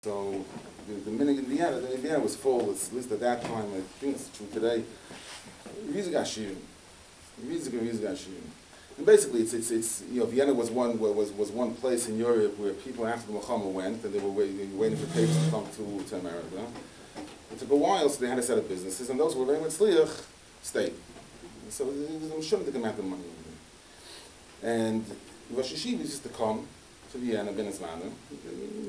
So the minute in Vienna was full, at least at that time, I think it's true today, riesig Ashivim. And basically, it's Vienna was one place in Europe where people after the Muhammad went, and they were waiting for tapes to come to America. It took a while, so they had a set of businesses, and those who were very Matzliach stayed. So they shouldn't take amount of money. And Rosh Yeshiva used to come to Vienna, Ben Zmanim.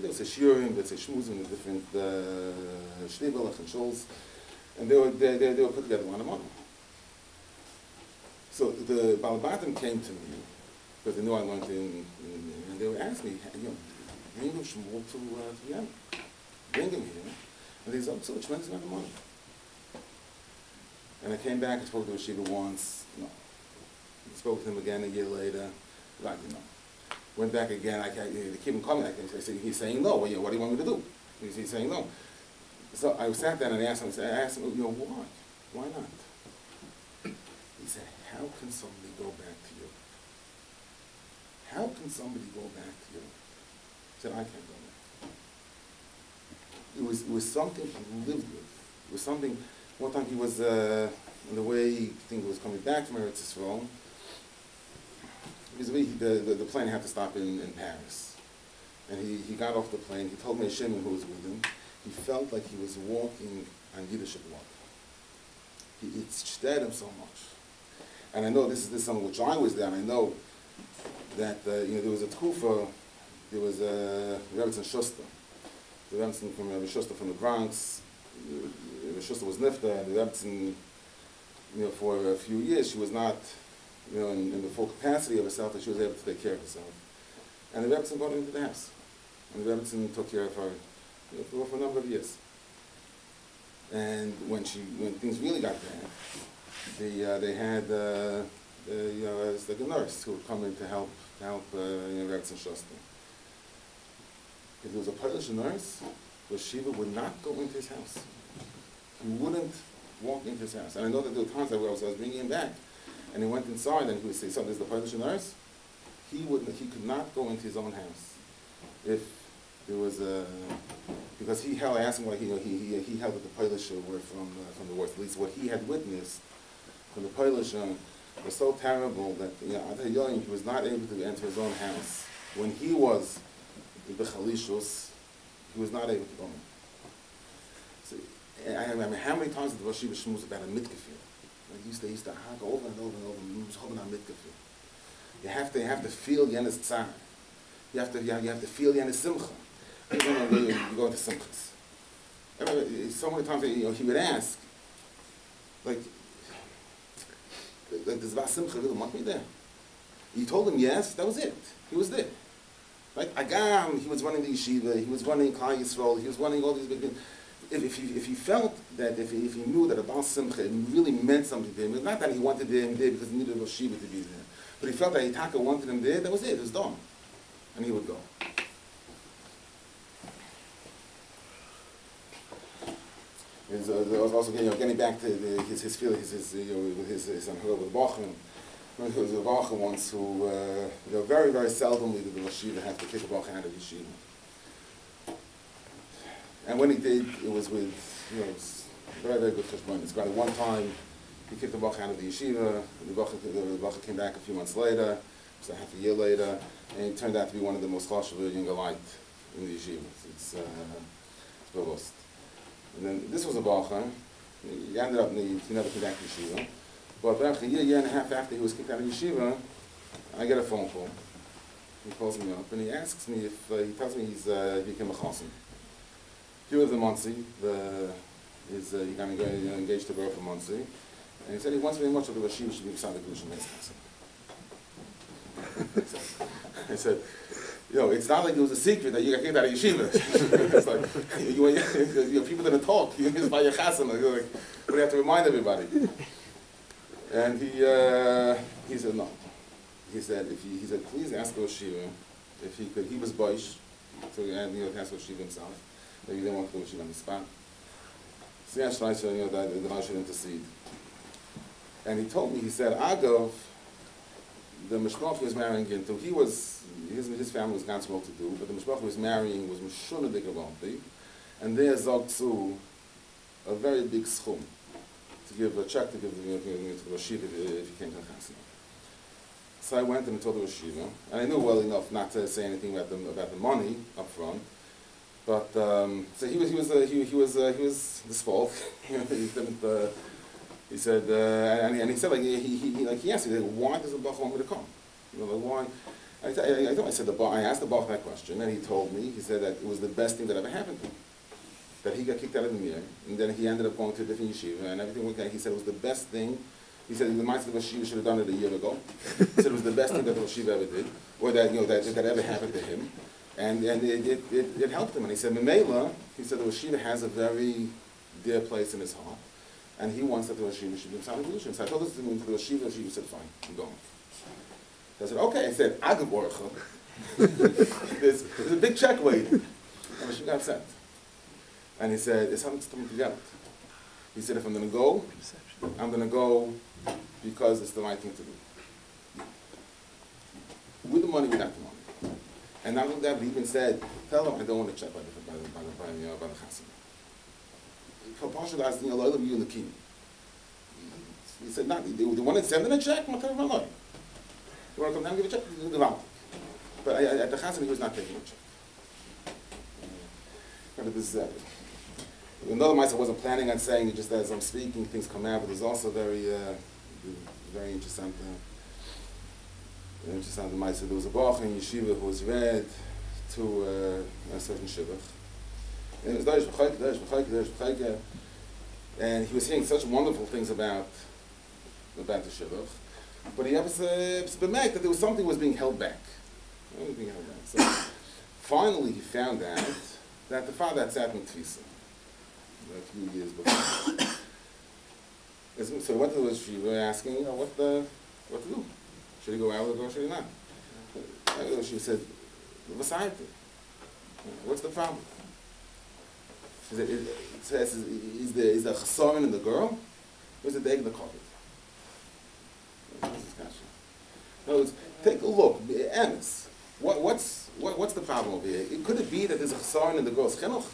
They would say shiurim, they'd say shmuzim, the different shnibelach and shuls, and they would put together a lot of money. So the Balabatim came to me, because they knew I learned and they would ask me, bring him Shmuel to Vienna. Bring him here. And they said, so a tremendous amount of money. And I came back and spoke to Yeshiva once, no. I spoke to him again a year later, right, Went back again, they keep him coming. I said, he's saying no, what do you want me to do? He's saying no. So I sat down and asked him, why? Why not? He said, how can somebody go back to you? How can somebody go back to you? I said, I can't go back. It was something he lived with. It was something, one time he was, on the way, I think he was coming back from Eretz Yisrael, the plane had to stop in Paris. And he got off the plane, he told me a Shimon who was with him, he felt like he was walking on Yiddish blood. It stirred him so much. And I know this is something which I was there, and I know that there was a tkufa, there was a Rebbetzin Schuster. The Rebbetzin from Rebbe Schuster from the Bronx, Rebbe Schuster was nifta, and the Rebbetzin, for a few years, she was not, in the full capacity of herself, that she was able to take care of herself. And the Rebbetzin brought her into the house. And the Rebbetzin took care of her for a number of years. And when things really got bad, they had it's like a nurse who would come in to help Rebbetzin Schuster. If there was a Polish nurse, Shiva would not go into his house. He wouldn't walk into his house. And I know that there were times that I was bringing him back, and he went inside and he would say, so there's the Polish nurse. He could not go into his own house if there was a, because I asked him why he held that the Polish were from the worst. At least what he had witnessed from the Polish was so terrible that he was not able to enter his own house. When he was in the Chalishus, he was not able to go in. So, I mean, how many times did the Rosh Yeshiva shmuz about a mitkafir? He used to hug over and over and over, and he was holding on mitkafir. You have to feel Yenis Tzar. You have to feel Yenis Simcha. You go into Simchas. So many times he would ask, like does Vas Simcha really want me there? You told him yes, that was it. He was there. Like Agam, he was running the yeshiva, he was running Klal Yisrael, he was running all these big things. If he felt that, if he knew that about Simcha it really meant something to him, it's not that he wanted him there because he needed a Rosh Yeshiva to be there, but he felt that Hitaka wanted him there, that was it was done. And he would go. There was also getting back to his feelings, his with Bachman. There was a Bacha once who, very, very seldomly did the Rosh Yeshiva have to kick a Bacha out of yeshiva. And when he did, it was with, very, very good cheshbon. It's got one time, he kicked the Bacha out of the yeshiva, the Bacha came back a few months later, so half a year later, and he turned out to be one of the most chashuv younger light in the yeshiva. It's robust. And then this was a Bacha. He ended up, he never came back to yeshiva. But a year and a half after he was kicked out of yeshiva, I get a phone call. He calls me up and he asks me if, he tells me he became a chassan. He lives in Monsey, he's going to engage to girl from Monsey. And he said he wants very much of the yeshiva should be beside the Kedushin Meister. I said, it's not like it was a secret that you got kicked out of yeshiva. It's like, people didn't talk. You just by your chassan. Like, but you have to remind everybody. And he said no. He said please ask Rosh Yeshiva if he could. He was boish, so he asked Rosh Yeshiva himself. Maybe he didn't want to do Rosh Yeshiva on the spot. So he asked Leiser, that I should intercede. And he told me, he said, Agav, the mishpach he was marrying into, he was his family was ganz well to do, but the mishpacha he was marrying was mishuna de gavalti, and there zog zu a very big schum to give a check to give to the Rosh Yeshiva if he came to the Chasana. So I went and told the Rosh Yeshiva, and I knew well enough not to say anything about the money up front. But so he was dispelled. He didn't. He said, and he said like he asked me, why does the Bach want me to come? You know, like why? I asked the Bach that question, and he told me. He said that it was the best thing that ever happened to him. That he got kicked out of the Mir, and then he ended up going to a different yeshiva, and everything went okay. He said it was the best thing. He said the mindset of the yeshiva should have done it a year ago. He said it was the best thing that the yeshiva ever did, or that that ever happened to him, and it helped him. And he said Memela, he said the yeshiva has a very dear place in his heart, and he wants that the yeshiva should be Messiah evolution. So I told this to him to the yeshiva. The yeshiva said fine, I'm going. So I said okay. I said Agav Orcha. There's a big check waiting, and the yeshiva got sent. And he said, it's something to get. He said, if I'm going to go, I'm going to go because it's the right thing to do. With the money, without the money. And not only that, he even said, tell them I don't want to check by the chassid. He said, not, they want to send in a check? They want to come down and give a check? But at the chassid, he was not taking a check. Another mice I wasn't planning on saying, just as I'm speaking, things come out, but there's also very interesting. Interesting mice. There was a bach in yeshiva who was read to a certain shivach. And it was and he was hearing such wonderful things about the shivach, but he was bemerked that there was something was being held back. So finally he found out that the father had sat in Tfisa a few years before. So he went to the yeshiva asking, what to do? Should he go out or should he not? She said, what's the problem? She said, is there a chesaron in the girl, or is it the egg in the carpet? In other words, take a look, Emes. What's the problem over here? Could it be that there's a chesaron in the girl's chinuch?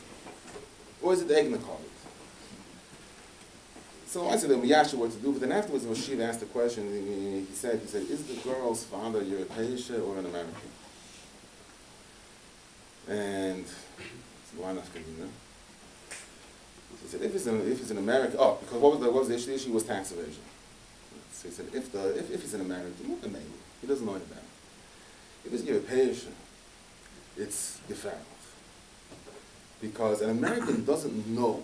Or is it the egg in the carpet? So I said to him, Yasha, what to do? But then afterwards, when Shiva asked the question, he said, is the girl's father European or an American? And why not? He said, if it's an American, because what was the issue? The issue was tax evasion. So he said, if he's an American, look at maybe. He doesn't know anything about it. If it's European, it's gefährlich. Because an American doesn't know